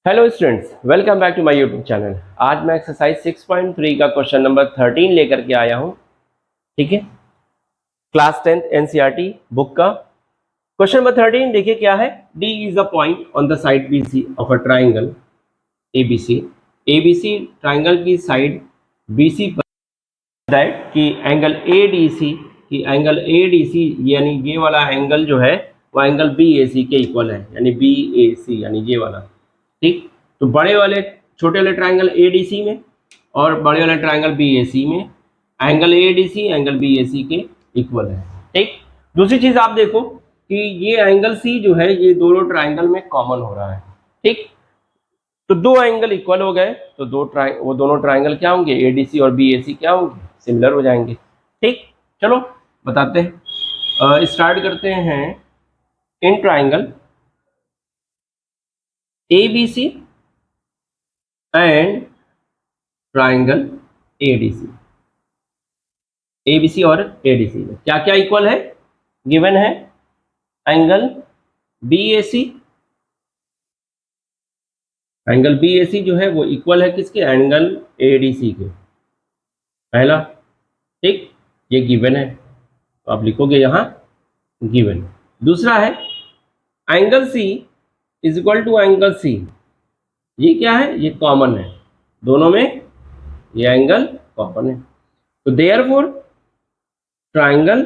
Hello students, welcome back to my YouTube channel. आज मैं exercise 6.3 का क्वेश्चन नंबर 13 लेकर के आया हूं। ठीक है, क्लास 10th एनसीईआरटी बुक का क्वेश्चन नंबर 13। देखिए क्या है। D is a point on the side BC of a triangle ABC. ABC triangle की साइड बीसी पर दैट कि एंगल एडीसी यानी ये वाला एंगल जो है वो एंगल बीएसी के इक्वल है, यानी बीएसी यानी ये वाला। ठीक, तो बड़े वाले छोटे वाले ट्राइंगल एडीसी में और बड़े वाले ट्राइंगल बीएसी में एंगल एडीसी एंगल बीएसी के इक्वल है। ठीक, दूसरी चीज आप देखो कि ये एंगल सी जो है ये दोनों ट्राइंगल में कॉमन हो रहा है। ठीक, तो दो एंगल इक्वल हो गए तो वो दोनों ट्राइंगल क्या होंगे, एडीसी और बीएसी क्या होंगे, सिमिलर हो जाएंगे। ठीक, चलो बताते हैं, स्टार्ट करते हैं। In triangle ABC and triangle ADC, ABC और एडीसी में क्या क्या इक्वल है, गिवन है एंगल बीएसी। एंगल बीएसी जो है वो इक्वल है किसके, एंगल एडीसी के, पहला। ठीक, ये गिवन है तो आप लिखोगे यहां गिवन। दूसरा है angle C is equal to angle C, ये क्या है, ये कॉमन है दोनों में, ये एंगल कॉमन है। तो therefore triangle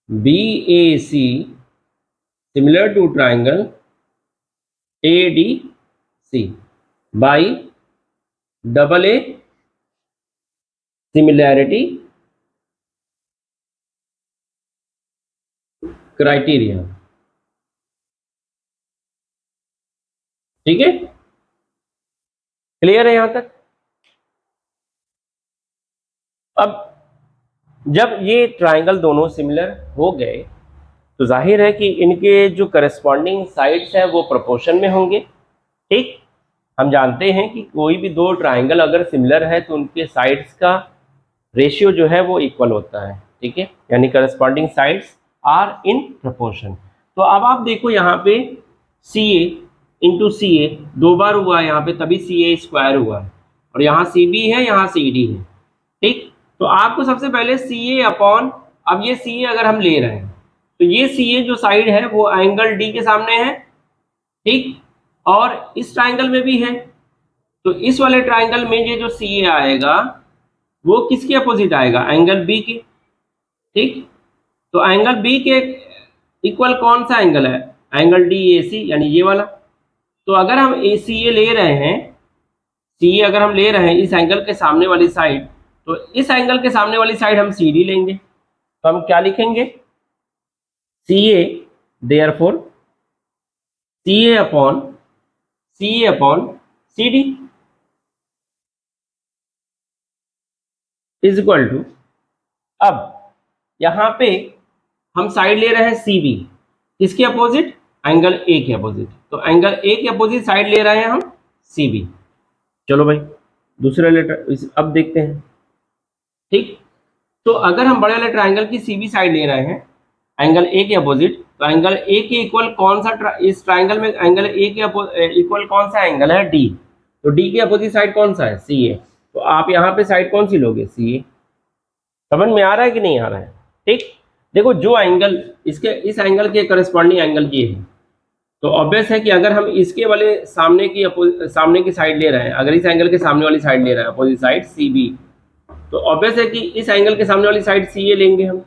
BAC similar to triangle ADC by double A similarity criteria। ठीक है, क्लियर है यहां तक। अब जब ये ट्राइंगल दोनों सिमिलर हो गए तो जाहिर है कि इनके जो करस्पॉन्डिंग साइड्स हैं वो प्रोपोर्शन में होंगे। ठीक, हम जानते हैं कि कोई भी दो ट्राइंगल अगर सिमिलर है तो उनके साइड्स का रेशियो जो है वो इक्वल होता है। ठीक है, यानी corresponding sides are in proportion. तो अब आप देखो यहाँ पे सी ए इंटू सी ए दो बार हुआ है यहाँ पे, तभी सी ए स्क्वायर हुआ है, और यहाँ सी बी है यहाँ सी डी है। ठीक, तो आपको सबसे पहले सी ए अपॉन, अब ये सी ए अगर हम ले रहे हैं तो ये सी ए जो साइड है वो एंगल डी के सामने है। ठीक, और इस ट्राइंगल में भी है, तो इस वाले ट्राइंगल में ये जो सी ए आएगा वो किसके अपोजिट आएगा, एंगल बी के। ठीक, तो एंगल बी के इक्वल कौन सा एंगल है, एंगल डी ए सी यानी ये वाला। तो अगर हम ए सी ए ले रहे हैं, सी ए अगर हम ले रहे हैं इस एंगल के सामने वाली साइड, तो इस एंगल के सामने वाली साइड हम सी डी लेंगे। तो हम क्या लिखेंगे, C A therefore C A upon C D is equal to, अब यहाँ पे हम साइड ले रहे हैं सी बी, किसके अपोजिट, एंगल ए के अपोजिट। तो एंगल ए के अपोजिट साइड ले रहे हैं हम सी बी। चलो भाई दूसरे लेटर अब देखते हैं। ठीक, तो अगर हम बड़े वाले ट्राइंगल की सी बी साइड ले रहे हैं एंगल ए के अपोजिट, तो एंगल ए के इक्वल कौन सा, इस ट्राइंगल में एंगल ए के इक्वल कौन सा एंगल है, डी। तो डी के अपोजिट साइड कौन सा है, सी ए। तो आप यहाँ पे साइड कौन सी लोगे, सी ए। समझ में आ रहा है कि नहीं आ रहा है। ठीक, देखो जो एंगल इसके इस एंगल के करस्पॉन्डिंग एंगल ये है, तो ऑब्वियस है कि अगर हम इसके वाले सामने की साइड ले रहे हैं, अगर इस एंगल के सामने वाली साइड ले रहे हैं अपोजिट साइड सी बी, तो ऑब्वियस है कि इस एंगल के सामने वाली साइड सी ए लेंगे हम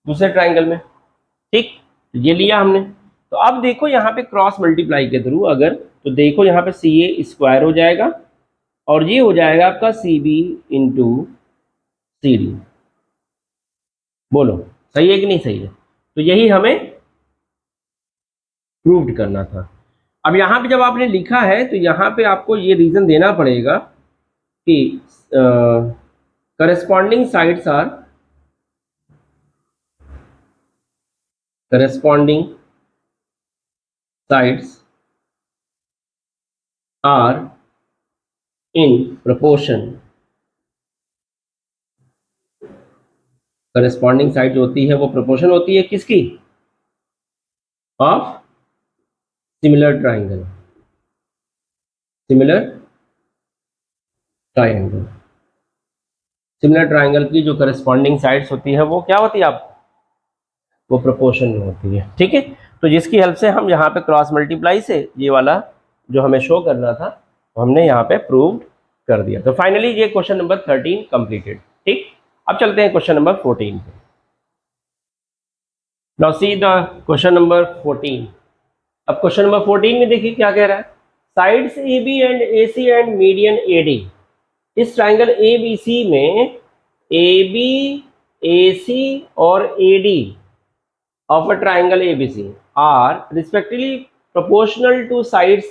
दूसरे ट्राइंगल में। ठीक, ये लिया हमने। तो अब देखो यहाँ पे क्रॉस मल्टीप्लाई के थ्रू अगर, तो देखो यहाँ पे सी ए स्क्वायर हो जाएगा और ये हो जाएगा आपका C B into C D. बोलो सही है कि नहीं सही है। तो यही हमें प्रूव्ड करना था। अब यहाँ पे जब आपने लिखा है तो यहाँ पे आपको ये रीजन देना पड़ेगा कि corresponding sides are corresponding sides are in proportion। Corresponding side जो होती है वो प्रोपोर्शन होती है किसकी, of similar triangle. Similar triangle, similar triangle की जो करस्पॉन्डिंग साइड्स होती है वो क्या होती है, आप वो प्रोपोर्शन में होती है। ठीक है, तो जिसकी हेल्प से हम यहाँ पे क्रॉस मल्टीप्लाई से ये वाला जो हमें शो करना था हमने यहाँ पे प्रूव कर दिया। तो फाइनली ये क्वेश्चन नंबर 13 कंप्लीटेड। ठीक, अब चलते हैं क्वेश्चन नंबर 14 पे। Now see the question number 14। अब क्वेश्चन नंबर 14 में देखिए क्या कह रहा है, sides A B and A C and median A D. इस ट्राइंगल ए बी सी में ए बी, ए सी और A D of a triangle ABC are respectively proportional to sides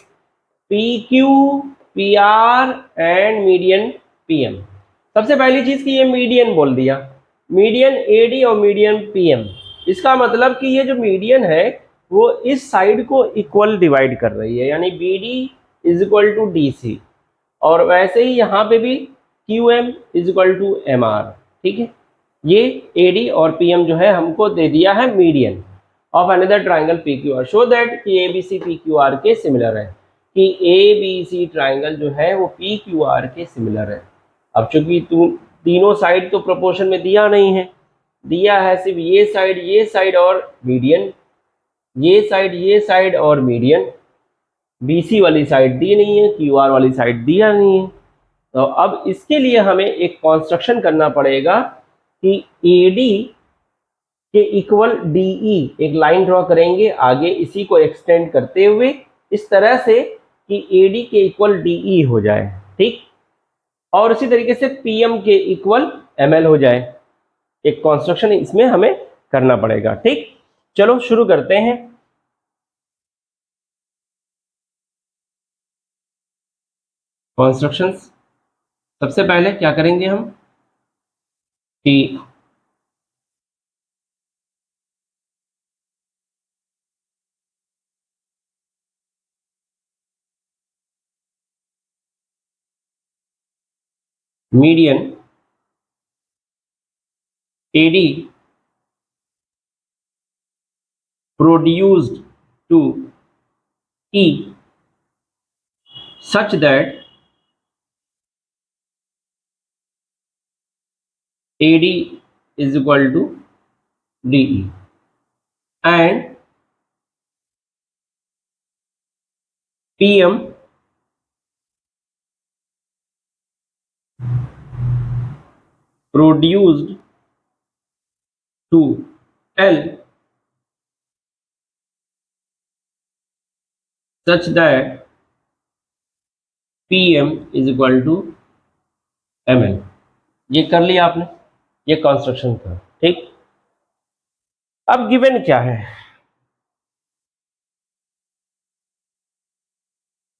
PQ, PR and median PM। सबसे पहली चीज कि ये median बोल दिया, मीडियन AD और मीडियन PM। इसका मतलब कि ये जो मीडियन है वो इस साइड को इक्वल डिवाइड कर रही है, यानी BD is equal to DC, और वैसे ही यहाँ पे भी QM is equal to MR। ठीक है, ये AD और PM जो है हमको दे दिया है median of another triangle PQR, show that कि ABC PQR के सिमिलर है, कि ABC ट्राइंगल जो है वो PQR के सिमिलर है। अब चूंकि तीनों साइड तो प्रोपोर्शन में दिया नहीं है, दिया है सिर्फ ये साइड और मीडियन, ये साइड और मीडियन, BC वाली साइड दी नहीं है, QR वाली साइड दिया नहीं है। तो अब इसके लिए हमें एक कॉन्स्ट्रक्शन करना पड़ेगा कि AD के इक्वल DE, एक लाइन ड्रॉ करेंगे आगे इसी को एक्सटेंड करते हुए इस तरह से कि AD के इक्वल DE हो जाए। ठीक, और उसी तरीके से PM के इक्वल ML हो जाए। एक कॉन्स्ट्रक्शन इसमें हमें करना पड़ेगा। ठीक, चलो शुरू करते हैं। कॉन्स्ट्रक्शंस, सबसे पहले क्या करेंगे हम कि median AD produced to E such that AD is equal to DE and PM produced to L such that PM is equal to ML। ये कर लिया आपने, ये कॉन्स्ट्रक्शन था। ठीक, अब गिवन क्या है,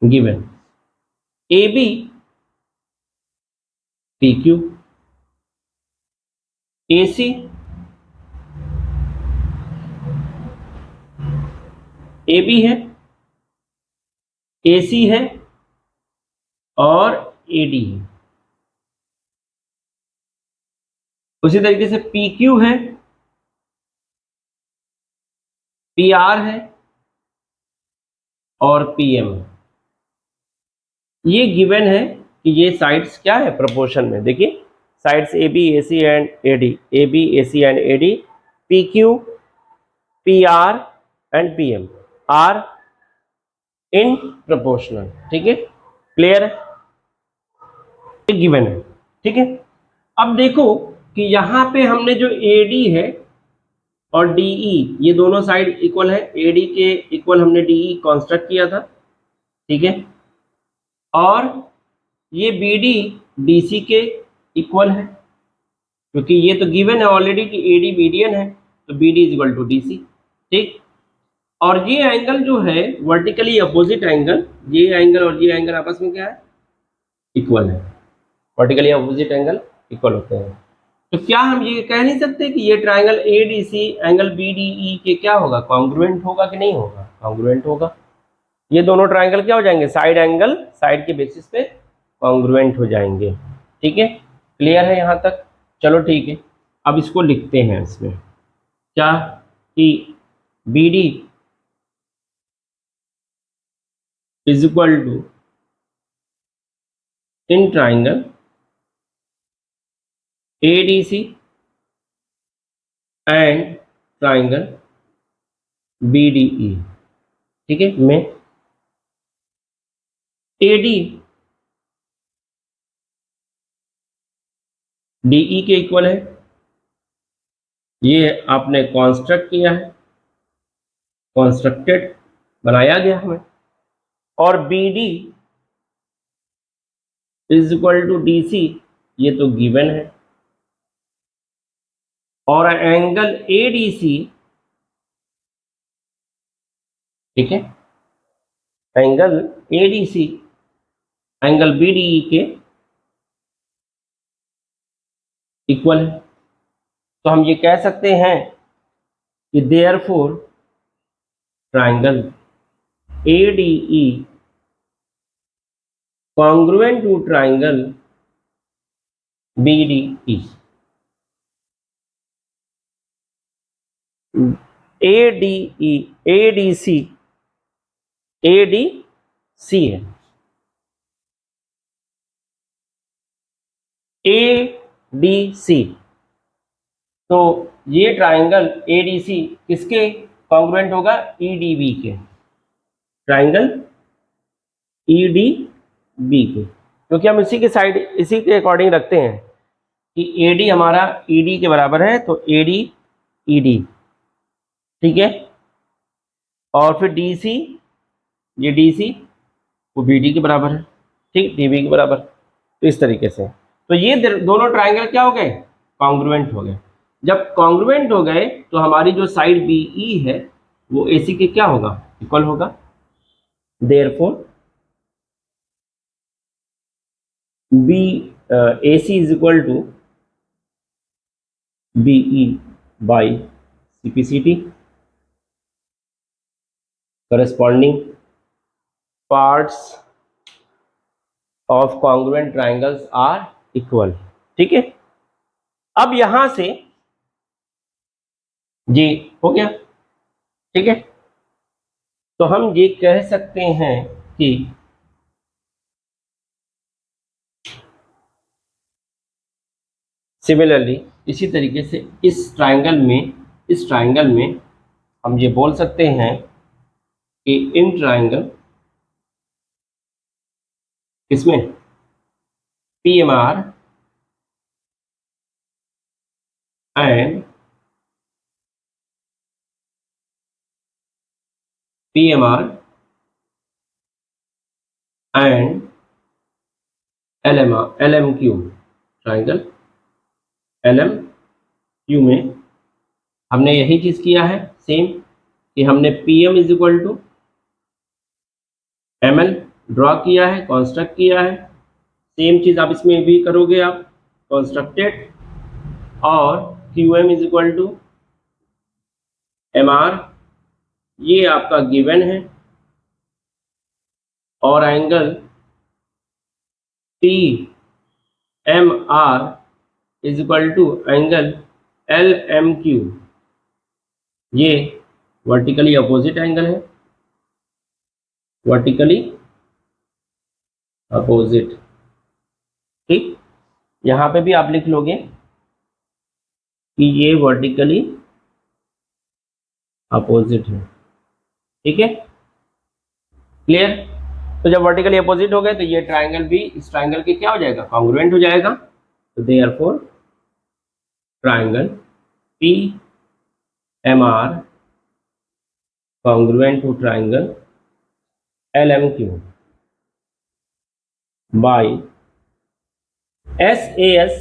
given AB PQ, AC AB है, AC है और AD है। उसी तरीके से PQ है, PR है और PM है। ये गिवन है कि ये साइड्स क्या है प्रोपोर्शन में। देखिए sides AB AC and AD, AB AC and AD, PQ PR and PM are in proportional. ठीक है, क्लियर है, गिवन है। ठीक है, अब देखो कि यहाँ पे हमने जो AD है और DE, ये दोनों साइड इक्वल है, AD के इक्वल हमने DE कॉन्स्ट्रक्ट किया था। ठीक है, और ये BD DC के इक्वल है, क्योंकि ये तो गिवन है ऑलरेडी कि AD मीडियन है, तो BD is equal to DC। ठीक, और ये एंगल जो है वर्टिकली अपोजिट एंगल, ये एंगल और ये एंगल आपस में क्या है, इक्वल है। वर्टिकली अपोजिट एंगल इक्वल होते हैं, तो क्या हम ये कह नहीं सकते कि ये ट्राइंगल ADC एंगल BDE के क्या होगा, कॉन्ग्रुएंट होगा कि नहीं होगा, कॉन्ग्रुएंट होगा। ये दोनों ट्राइंगल क्या हो जाएंगे, साइड एंगल, साइड के बेसिस पे कॉन्ग्रुएंट हो जाएंगे। ठीक है, क्लियर है यहाँ तक, चलो ठीक है। अब इसको लिखते हैं इसमें क्या, कि BD is equal to in triangle ADC and triangle BDE। ठीक है, में AD DE के इक्वल है, ये आपने कॉन्स्ट्रक्ट किया है, कॉन्स्ट्रक्टेड बनाया गया हमें, और BD is equal to DC, ये तो गिवन है, और एंगल ADC, ठीक है, एंगल ADC एंगल BDE के इक्वल है। तो हम ये कह सकते हैं कि therefore triangle ADE congruent to triangle BDE। ADE ADC ADC है, ADC, तो ये ट्राइंगल ADC किसके कॉन्ग्रुएंट होगा? EDB के, ट्राइंगल EDB के, क्योंकि हम इसी के साइड इसी के अकॉर्डिंग रखते हैं कि AD हमारा ED के बराबर है, तो AD ED, ठीक है, और फिर DC, ये DC वो BD के बराबर है, ठीक, DB के बराबर। तो इस तरीके से तो ये दोनों ट्राइंगल क्या हो गए? कॉन्ग्रुएंट हो गए। जब कॉन्ग्रुएंट हो गए तो हमारी जो साइड BE है वो AC के क्या होगा? इक्वल होगा। Therefore AC is equal to BE by CPCT, corresponding parts of congruent triangles are equal। ठीक है, अब यहां से जी हो गया, ठीक है, तो हम ये कह सकते हैं कि सिमिलरली इसी तरीके से इस ट्राइंगल में हम ये बोल सकते हैं कि इन ट्राइंगल इसमें PMR and LMQ, triangle LMQ में हमने यही चीज किया है सेम, कि हमने PM is equal to ML draw किया है, कॉन्स्ट्रक्ट किया है। सेम चीज आप इसमें भी करोगे, आप कॉन्स्ट्रक्टेड, और QM is equal to MR, ये आपका गिवन है, और angle PMR is equal to angle LMQ, ये वर्टिकली अपोजिट एंगल है, वर्टिकली अपोजिट, ठीक, यहां पे भी आप लिख लोगे कि ये वर्टिकली अपोजिट है, ठीक है, क्लियर। तो जब वर्टिकली अपोजिट हो गए तो ये ट्राइंगल भी इस ट्राइंगल के क्या हो जाएगा? कॉन्ग्रुएंट हो जाएगा। तो therefore triangle PMR congruent to triangle LMQ by SAS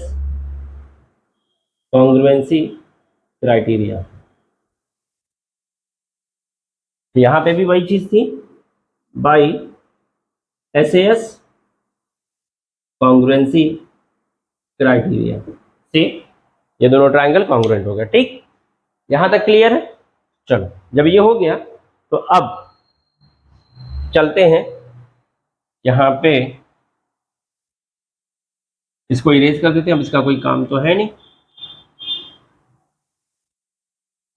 congruency criteria। यहां पे भी वही चीज थी, बाई SAS कॉन्ग्रुएंसी क्राइटेरिया से ये दोनों ट्राइंगल कॉन्ग्रुएंट हो गए। ठीक, यहां तक क्लियर है। चलो, जब ये हो गया तो अब चलते हैं यहां पे, इसको इरेज कर देते हैं, अब इसका कोई काम तो है नहीं,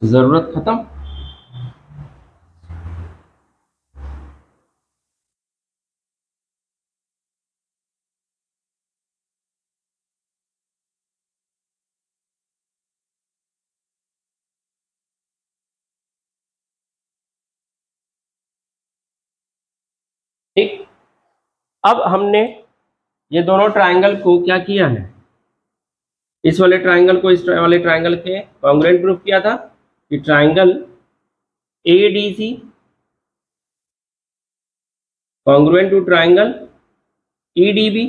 जरूरत खत्म। ठीक। अब हमने ये दोनों ट्राइंगल को क्या किया है, इस वाले ट्राइंगल को इस वाले ट्राइंगल के कॉन्ग्रुएंट प्रूफ किया था कि triangle ADC congruent to triangle EDB,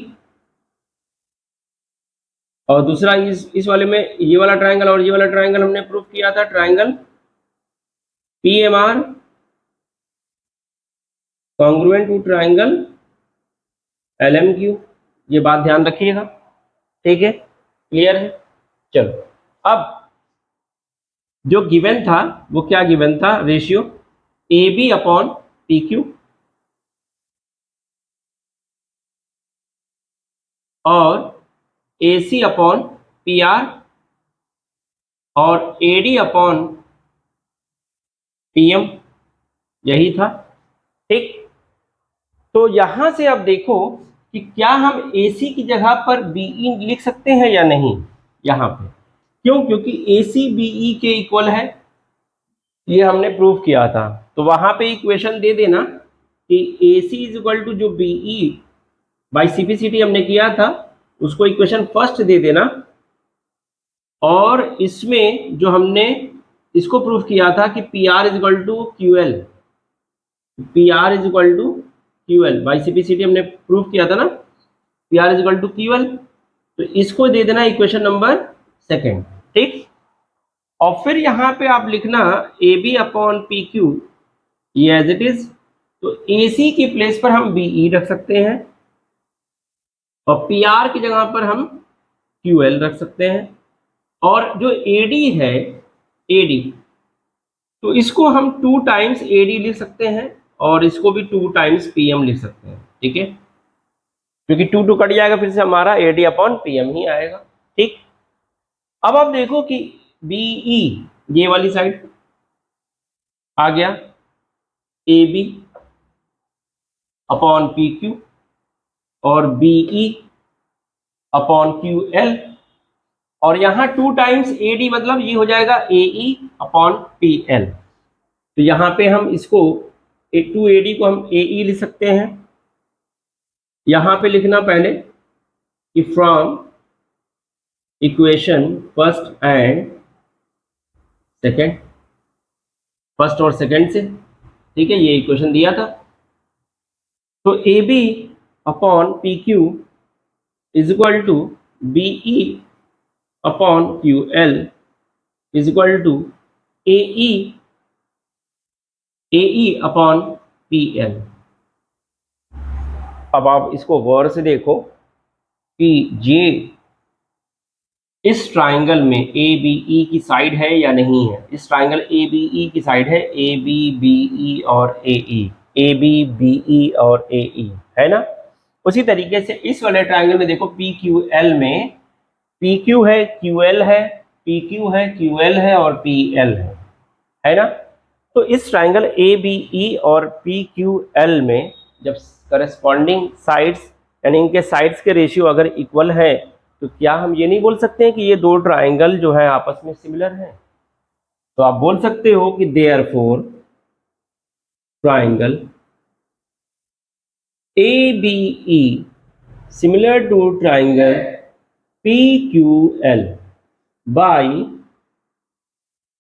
और दूसरा इस वाले में ये वाला ट्राइंगल और ये वाला ट्राइंगल हमने प्रूफ किया था triangle PMR congruent to triangle LMQ. ये बात ध्यान रखिएगा, ठीक है, क्लियर है। चलो, अब जो गिवन था वो क्या गिवन था, ratio A B upon P Q और A C upon P R और A D upon P M, यही था। ठीक, तो यहां से अब देखो कि क्या हम ए सी की जगह पर बीई लिख सकते हैं या नहीं। यहां पे क्यों, क्योंकि ए सी बीई के इक्वल है, ये हमने प्रूव किया था। तो वहां पे इक्वेशन दे देना कि ए सी इज इक्वल टू जो बीई बाई सीपीसीटी हमने किया था उसको इक्वेशन फर्स्ट दे देना, और इसमें जो हमने इसको प्रूव किया था कि P R is equal to Q L, P R is equal to Q L by CPCT हमने प्रूव किया था ना, P R is equal to Q L, तो इसको दे देना इक्वेशन नंबर सेकेंड। ठीक, और फिर यहां पे आप लिखना A B upon P Q, ये एज इट इज। तो ए सी की प्लेस पर हम बीई रख सकते हैं और पी आर की जगह पर हम क्यू एल रख सकते हैं, और जो ए डी है, ए डी, तो इसको हम 2 टाइम्स ए डी लिख सकते हैं और इसको भी 2 टाइम्स पी एम लिख सकते हैं। ठीक है, क्योंकि 2 2 कट जाएगा, फिर से हमारा A D upon P M ही आएगा। ठीक, अब आप देखो कि बीई ये वाली साइड आ गया, A B upon P Q और बीई अपॉन क्यू एल, और यहां 2 टाइम्स ए डी मतलब ये हो जाएगा ए ई अपॉन पी एल। तो यहां पे हम इसको टू ए डी को हम ए ई लिख सकते हैं। यहां पे लिखना पहले कि from equation first and second, first और सेकेंड से, ठीक है, ये इक्वेशन दिया था। तो A B upon P Q is equal to B E upon Q L is equal to A E upon P L. अब आप इसको गौर से देखो कि ये इस ट्राइंगल में ए बी ई की साइड है या नहीं है। इस ट्राइंगल ए बी ई की साइड है, ए बी बी ई और ए ई, ए बी बी ई और ए ई, है ना। उसी तरीके से इस वाले ट्राइंगल में देखो पी क्यू एल में पी क्यू है, क्यू एल है, पी क्यू है, क्यू एल है और पी एल है ना। तो इस ट्राइंगल ए बी ई और पी क्यू एल में जब करस्पॉन्डिंग साइड्स यानी इनके साइड्स के रेशियो अगर इक्वल है, तो क्या हम ये नहीं बोल सकते हैं कि ये दो ट्राइंगल जो है आपस में सिमिलर हैं। तो आप बोल सकते हो कि therefore triangle A B E similar to triangle P Q L by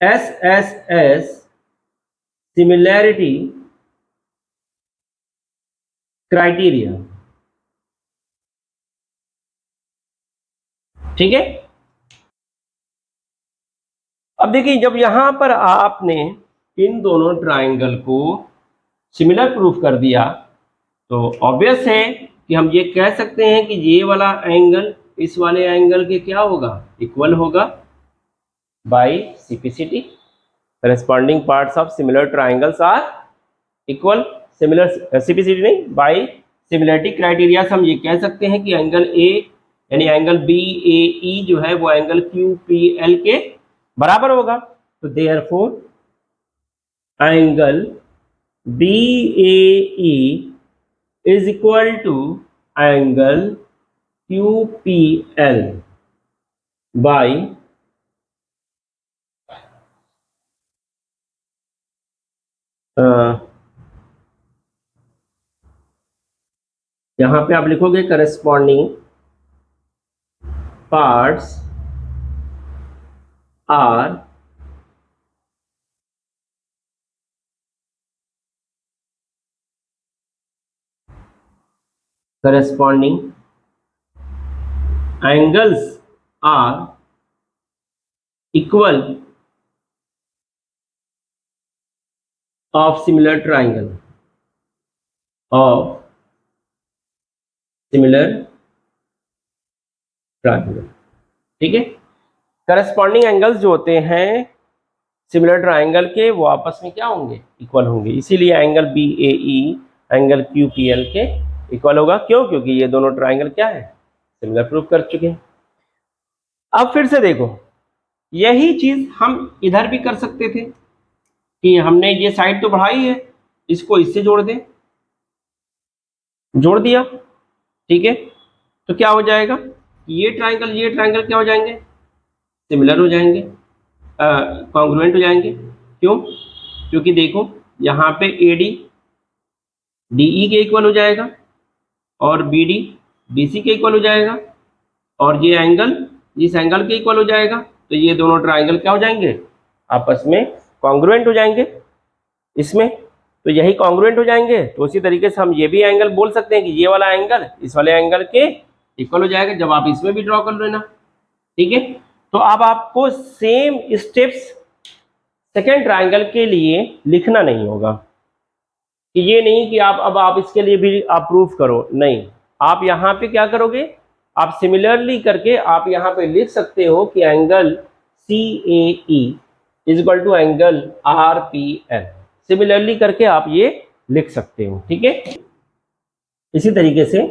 S S S similarity criteria. ठीक है, अब देखिए जब यहां पर आपने इन दोनों ट्राइंगल को सिमिलर प्रूफ कर दिया, तो ऑब्वियस है कि हम ये कह सकते हैं कि ये वाला एंगल इस वाले एंगल के क्या होगा, इक्वल होगा by CPCT. Corresponding parts of similar triangles are equal, similar CPCT नहीं, बाय सिमिलरिटी क्राइटेरिया से हम ये कह सकते हैं कि एंगल ए यानी एंगल बी ए ई जो है वो एंगल क्यू पी एल के बराबर होगा। तो therefore angle B A E is equal to angle QPL by यहां पे आप लिखोगे corresponding parts are corresponding angles are equal of similar triangle of similar triangle. ठीक है, करस्पॉन्डिंग एंगल्स जो होते हैं सिमिलर ट्राइंगल के वो आपस में क्या होंगे, इक्वल होंगे। इसीलिए angle B A E angle Q P L के इक्वल होगा। क्यों? क्योंकि ये दोनों ट्राइंगल क्या है, सिमिलर प्रूफ कर चुके हैं। अब फिर से देखो, यही चीज हम इधर भी कर सकते थे कि हमने ये साइड तो बढ़ाई है, इसको इससे जोड़ दें, जोड़ दिया। ठीक है, तो क्या हो जाएगा, ये ट्राइंगल क्या हो जाएंगे, सिमिलर हो जाएंगे, कॉन्ग्रुएंट हो जाएंगे। क्यों? क्योंकि देखो यहाँ पे ए डी डी ई के इक्वल हो जाएगा और बी डी डी सी के इक्वल हो जाएगा और ये एंगल इस एंगल के इक्वल हो जाएगा। तो ये दोनों ट्राइंगल क्या हो जाएंगे, आपस में कॉन्ग्रुएंट हो जाएंगे इसमें। तो यही कॉन्ग्रुएंट हो जाएंगे, तो उसी तरीके से हम ये भी एंगल बोल सकते हैं कि ये वाला एंगल इस वाले एंगल के इक्वल हो जाएगा, जब आप इसमें भी ड्रॉ कर लेना। ठीक है, तो अब आपको सेम स्टेप्स सेकेंड ट्राइंगल के लिए लिखना नहीं होगा कि ये नहीं कि आप इसके लिए भी आप प्रूफ करो, नहीं। आप यहाँ पे क्या करोगे, आप सिमिलरली करके आप यहाँ पे लिख सकते हो कि angle C A E is equal to angle R P L. Similarly करके आप ये लिख सकते हो। ठीक है, इसी तरीके से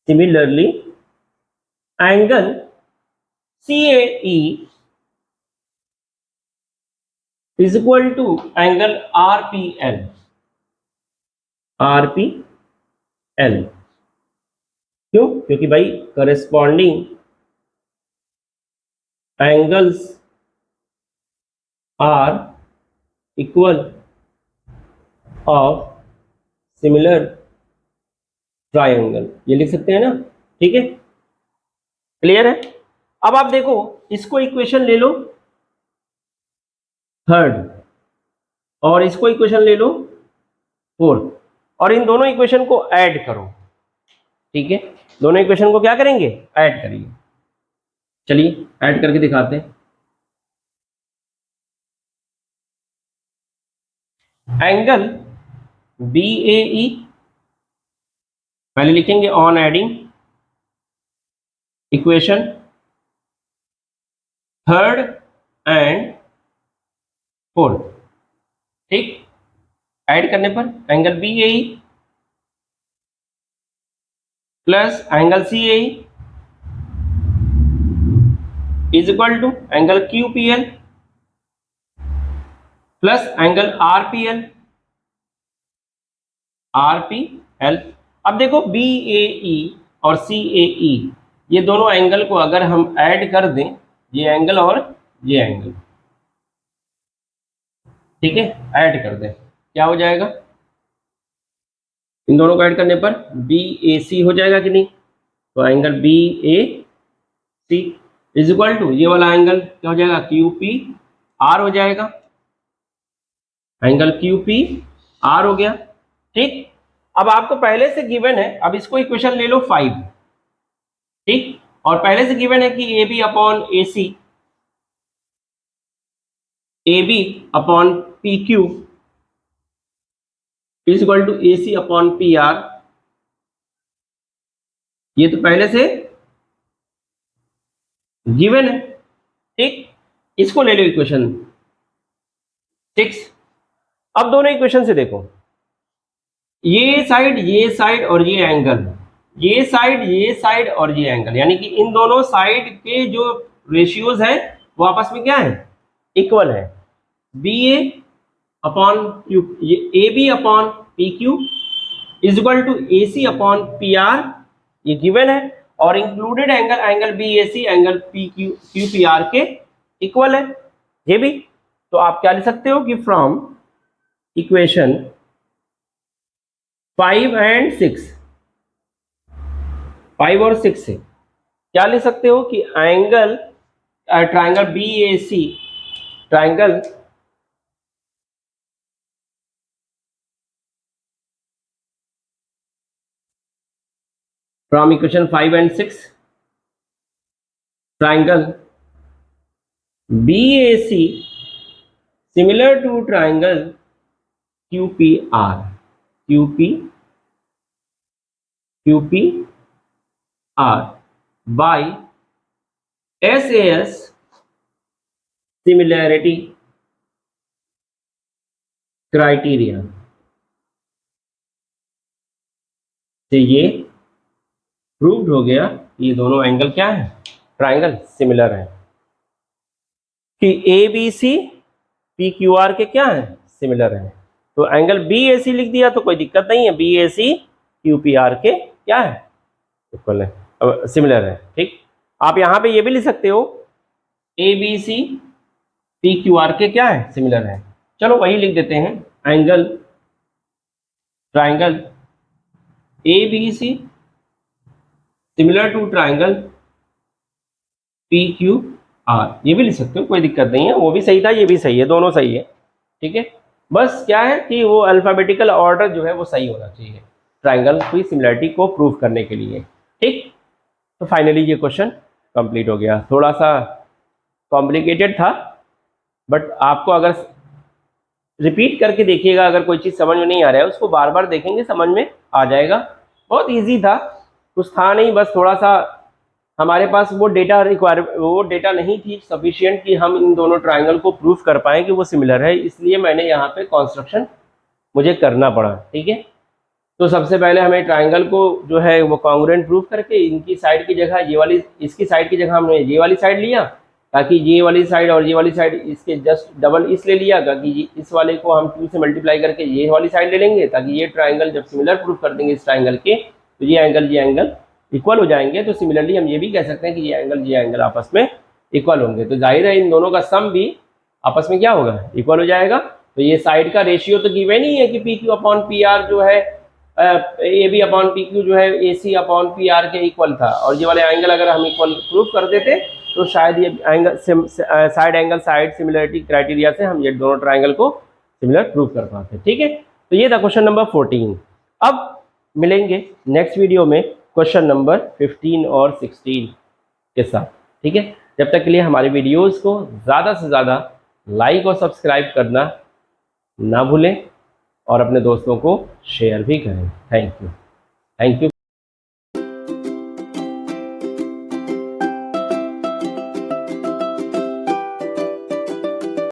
similarly angle C A E is equal to angle R P L, R P L. क्यों? क्योंकि भाई corresponding angles are equal of similar triangle, ये लिख सकते हैं ना। ठीक है, क्लियर है। अब आप देखो, इसको इक्वेशन ले लो थर्ड और इसको इक्वेशन ले लो फोर्थ, और इन दोनों इक्वेशन को ऐड करो। ठीक है, दोनों इक्वेशन को क्या करेंगे, ऐड करेंगे। चलिए ऐड करके दिखाते हैं। एंगल बी ए ई पहले लिखेंगे on adding equation third and fourth. ठीक, ऐड करने पर angle B A E plus angle C A E is equal to angle Q P L plus angle R P L, R P L. अब देखो B A ई और सी A ई ये दोनों angle को अगर हम ऐड कर दें, ये एंगल और ये एंगल, ठीक है, ऐड कर दें, क्या हो जाएगा, इन दोनों को ऐड करने पर बी ए सी हो जाएगा कि नहीं। तो angle B A C is equal to ये वाला एंगल क्या हो जाएगा, क्यू पी आर हो जाएगा, एंगल क्यू पी आर हो गया। ठीक, अब आपको पहले से गिवन है, अब इसको इक्वेशन ले लो 5। ठीक, और पहले से गिवन है कि A B upon A C, A B upon P Q is equal to A C upon P R, ये तो पहले से गिवन है। ठीक, इसको ले लो इक्वेशन 6। अब दोनों इक्वेशन से देखो, ये साइड और ये एंगल, ये साइड और ये एंगल, यानी कि इन दोनों साइड के जो रेशियोज हैं वो आपस में क्या है, इक्वल है। बी ए अपॉन क्यू, ये A B upon P Q is equal to A C upon P R, ये गिवन है। और included angle B A C angle P Q P R के इक्वल है ये भी। तो आप क्या लिख सकते हो कि फ्रॉम इक्वेशन 5 and 6 5 और 6 से क्या ले सकते हो कि angle triangle BAC, triangle from equation 5 and 6, triangle BAC similar to triangle QPR, QPR by SAS similarity criteria से ये प्रूव्ड हो गया ये दोनों एंगल क्या है, ट्राइंगल सिमिलर है, कि ABC PQR के क्या है, सिमिलर है। तो एंगल BAC लिख दिया तो कोई दिक्कत नहीं है, BAC QPR के क्या है, इक्वल है, सिमिलर है। ठीक, आप यहाँ पे ये भी लिख सकते हो ABC PQR के क्या है, सिमिलर है। चलो वही लिख देते हैं, angle triangle ABC similar to triangle PQR, ये भी लिख सकते हो, कोई दिक्कत नहीं है, वो भी सही था ये भी सही है, दोनों सही है। ठीक है, बस क्या है कि वो अल्फाबेटिकल ऑर्डर जो है वो सही होना चाहिए ट्राइंगल की सिमिलरिटी को प्रूव करने के लिए। ठीक, तो फाइनली ये क्वेश्चन कंप्लीट हो गया। थोड़ा सा कॉम्प्लिकेटेड था, बट आपको अगर रिपीट करके देखिएगा, अगर कोई चीज़ समझ में नहीं आ रहा है उसको बार बार देखेंगे, समझ में आ जाएगा। बहुत इजी था, कुछ था नहीं, बस थोड़ा सा हमारे पास वो डेटा नहीं थी सफिशिएंट कि हम इन दोनों ट्राइंगल को प्रूफ कर पाएँ कि वो सिमिलर है, इसलिए मैंने यहाँ पे कंस्ट्रक्शन मुझे करना पड़ा। ठीक है, तो सबसे पहले हमें ट्राइंगल को जो है वो कॉन्ग्रुएंट प्रूफ करके इनकी साइड की जगह ये वाली, इसकी साइड की जगह हमने ये वाली साइड लिया, ताकि ये वाली साइड और ये वाली साइड इसके जस्ट डबल इसलिए लिया ताकि इस वाले को हम 2 से मल्टीप्लाई करके ये वाली साइड ले लेंगे, ताकि ये ट्राइंगल जब सिमिलर प्रूफ कर देंगे इस ट्राइंगल के, तो ये एंगल इक्वल हो जाएंगे। तो सिमिलरली हम ये भी कह सकते हैं कि ये एंगल आपस में इक्वल होंगे, तो जाहिर है इन दोनों का सम भी आपस में क्या होगा, इक्वल हो जाएगा। तो ये साइड का रेशियो तो गिवन ही है कि PQ अपॉन PR जो है AB अपॉन PQ जो है AC अपॉन PR के इक्वल था, और ये वाले एंगल अगर हम इक्वल प्रूफ कर देते तो शायद ये एंगल साइड सिमिलरिटी क्राइटेरिया से हम ये दोनों ट्राइंगल को सिमिलर प्रूफ कर पाते। ठीक है, तो ये था क्वेश्चन नंबर 14। अब मिलेंगे नेक्स्ट वीडियो में क्वेश्चन नंबर 15 और 16 के साथ। ठीक है, जब तक के लिए हमारे वीडियोस को ज़्यादा से ज़्यादा लाइक और सब्सक्राइब करना ना भूलें, और अपने दोस्तों को शेयर भी करें। Thank you.